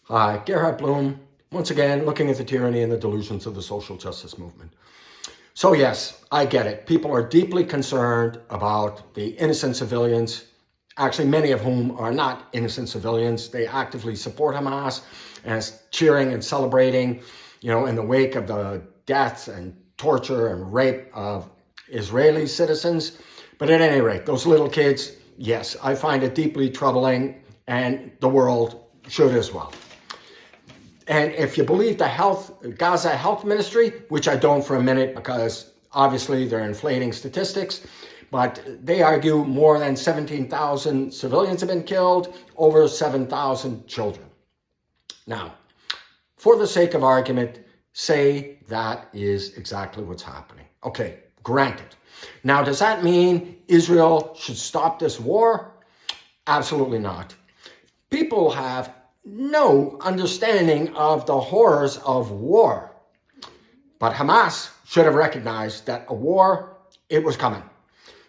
Hi, Gerhard Bloom, once again looking at the tyranny and the delusions of the social justice movement. So yes, I get it. People are deeply concerned about the innocent civilians, actually many of whom are not innocent civilians. They actively support Hamas and cheering and celebrating, in the wake of the deaths and torture and rape of Israeli citizens. But at any rate, those little kids, yes, I find it deeply troubling, and the world should as well. And if you believe the Gaza Health Ministry, which I don't for a minute because obviously they're inflating statistics, but they argue more than 17,000 civilians have been killed, over 7,000 children. Now, for the sake of argument, say that is exactly what's happening. Okay, granted. Now, does that mean Israel should stop this war? Absolutely not. People have no understanding of the horrors of war. But Hamas should have recognized that a war, it was coming.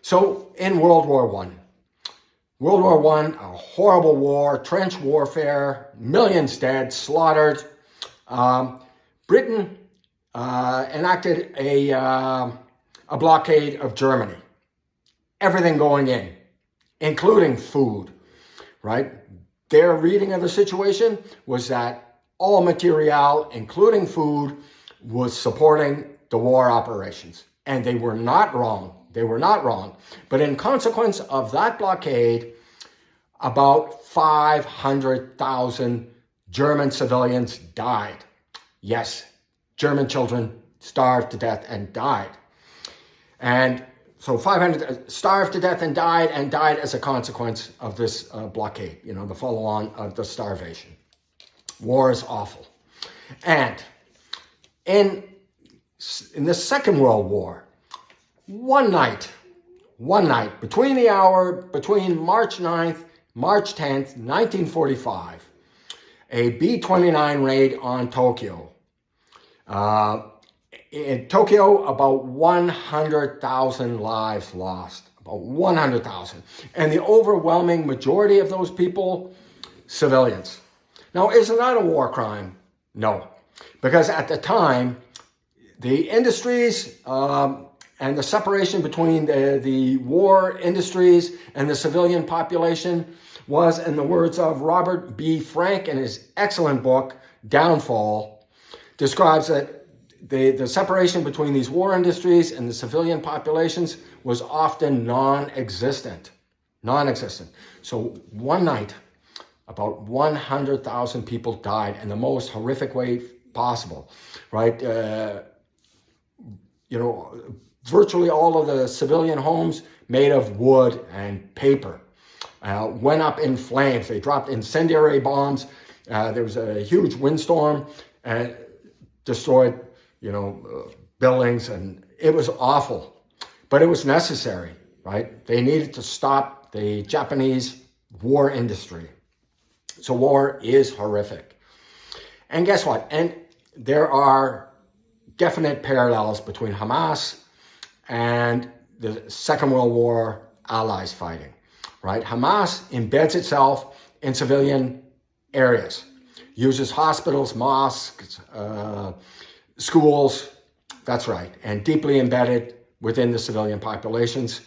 So in World War I, a horrible war, trench warfare, millions dead, slaughtered, Britain enacted a blockade of Germany. Everything going in, including food, right? Their reading of the situation was that all material, including food, was supporting the war operations. And they were not wrong. They were not wrong. But in consequence of that blockade, about 500,000 German civilians died. Yes, German children starved to death and died. And so 500 starved to death and died as a consequence of this blockade, the follow-on of the starvation. War is awful. And in the Second World War, one night, between March 9th, March 10th, 1945, a B-29 raid on Tokyo. In Tokyo, about 100,000 lives lost, about 100,000. And the overwhelming majority of those people, civilians. Now, is it not a war crime? No. Because at the time, the industries and the separation between the war industries and the civilian population was, in the words of Robert B. Frank in his excellent book, Downfall, describes that the separation between these war industries and the civilian populations was often non-existent. So one night, about 100,000 people died in the most horrific way possible, right? Virtually all of the civilian homes made of wood and paper went up in flames. They dropped incendiary bombs. There was a huge windstorm and destroyed buildings, and it was awful, but it was necessary, right? They needed to stop the Japanese war industry. So war is horrific. And guess what? And there are definite parallels between Hamas and the Second World War allies fighting, right? Hamas embeds itself in civilian areas, uses hospitals, mosques, schools, that's right, and deeply embedded within the civilian populations,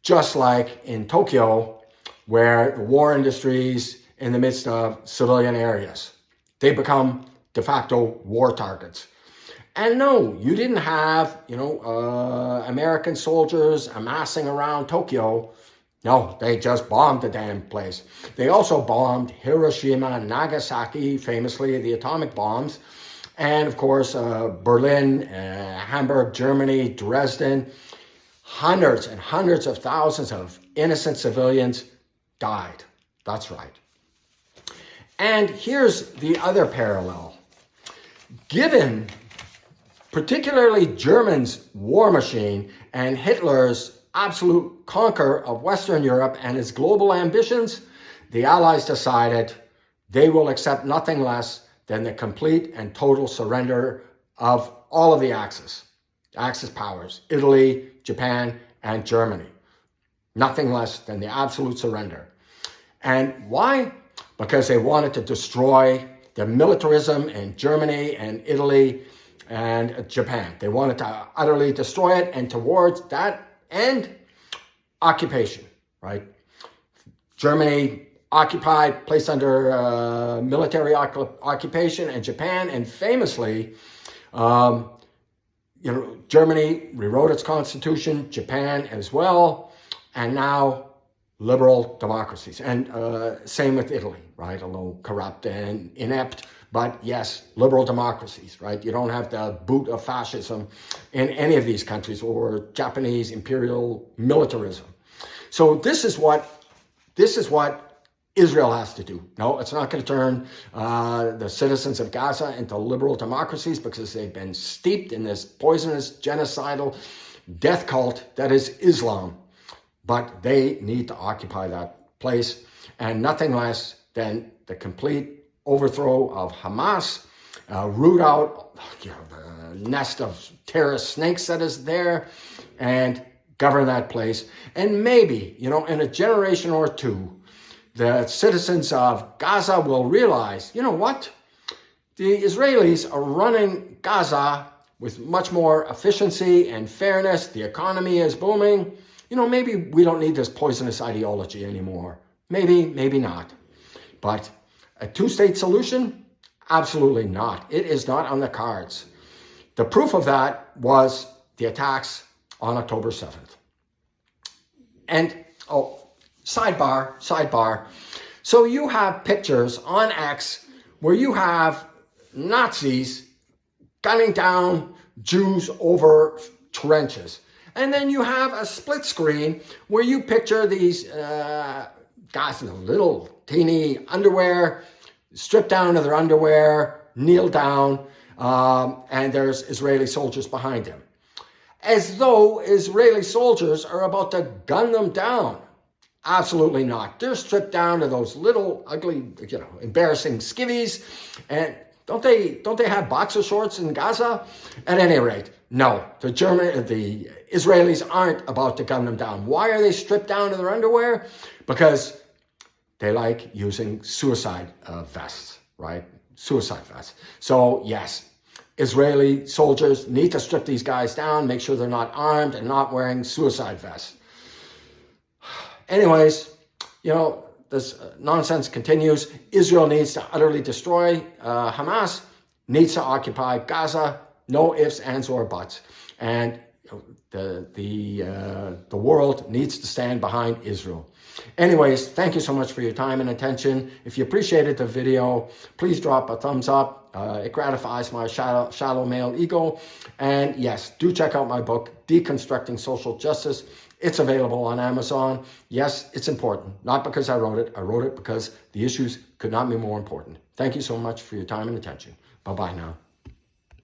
just like in Tokyo, where the war industries in the midst of civilian areas, they become de facto war targets. And no, you didn't have, American soldiers amassing around Tokyo. No, they just bombed the damn place. They also bombed Hiroshima, Nagasaki, famously the atomic bombs, and of course, Berlin, Hamburg, Germany, Dresden. Hundreds and hundreds of thousands of innocent civilians died. That's right. And here's the other parallel. Given particularly Germany's war machine and Hitler's absolute conquer of Western Europe and his global ambitions, the Allies decided they will accept nothing less than the complete and total surrender of all of the Axis powers, Italy, Japan, and Germany. Nothing less than the absolute surrender. And why? Because they wanted to destroy the militarism in Germany and Italy and Japan. They wanted to utterly destroy it, and towards that end, occupation, right? Germany occupied, placed under military occupation, and Japan, and famously, Germany rewrote its constitution, Japan as well, and now liberal democracies. And same with Italy, right? Although corrupt and inept, but yes, liberal democracies, right? You don't have the boot of fascism in any of these countries, or Japanese imperial militarism. So this is what Israel has to do. No, it's not going to turn the citizens of Gaza into liberal democracies, because they've been steeped in this poisonous, genocidal death cult that is Islam. But they need to occupy that place, and nothing less than the complete overthrow of Hamas, root out the nest of terrorist snakes that is there, and govern that place. And maybe, in a generation or two, the citizens of Gaza will realize, you know what? The Israelis are running Gaza with much more efficiency and fairness. The economy is booming. Maybe we don't need this poisonous ideology anymore. Maybe not. But a two-state solution? Absolutely not. It is not on the cards. The proof of that was the attacks on October 7th. And, sidebar. So you have pictures on X where you have Nazis gunning down Jews over trenches. And then you have a split screen where you picture these guys in little teeny underwear, stripped down to their underwear, kneel down, and there's Israeli soldiers behind them. As though Israeli soldiers are about to gun them down. Absolutely not. They're stripped down to those little ugly, embarrassing skivvies. And don't they have boxer shorts in Gaza? At any rate, no. The Israelis aren't about to gun them down. Why are they stripped down to their underwear? Because they like using suicide vests, right? Suicide vests. So yes, Israeli soldiers need to strip these guys down, make sure they're not armed and not wearing suicide vests. Anyways, this nonsense continues. Israel needs to utterly destroy Hamas, needs to occupy Gaza, no ifs, ands, or buts. And the world needs to stand behind Israel. Anyways, thank you so much for your time and attention. If you appreciated the video, please drop a thumbs up. It gratifies my shallow male ego. And yes, do check out my book, Deconstructing Social Justice. It's available on Amazon. Yes, it's important. Not because I wrote it. I wrote it because the issues could not be more important. Thank you so much for your time and attention. Bye-bye now.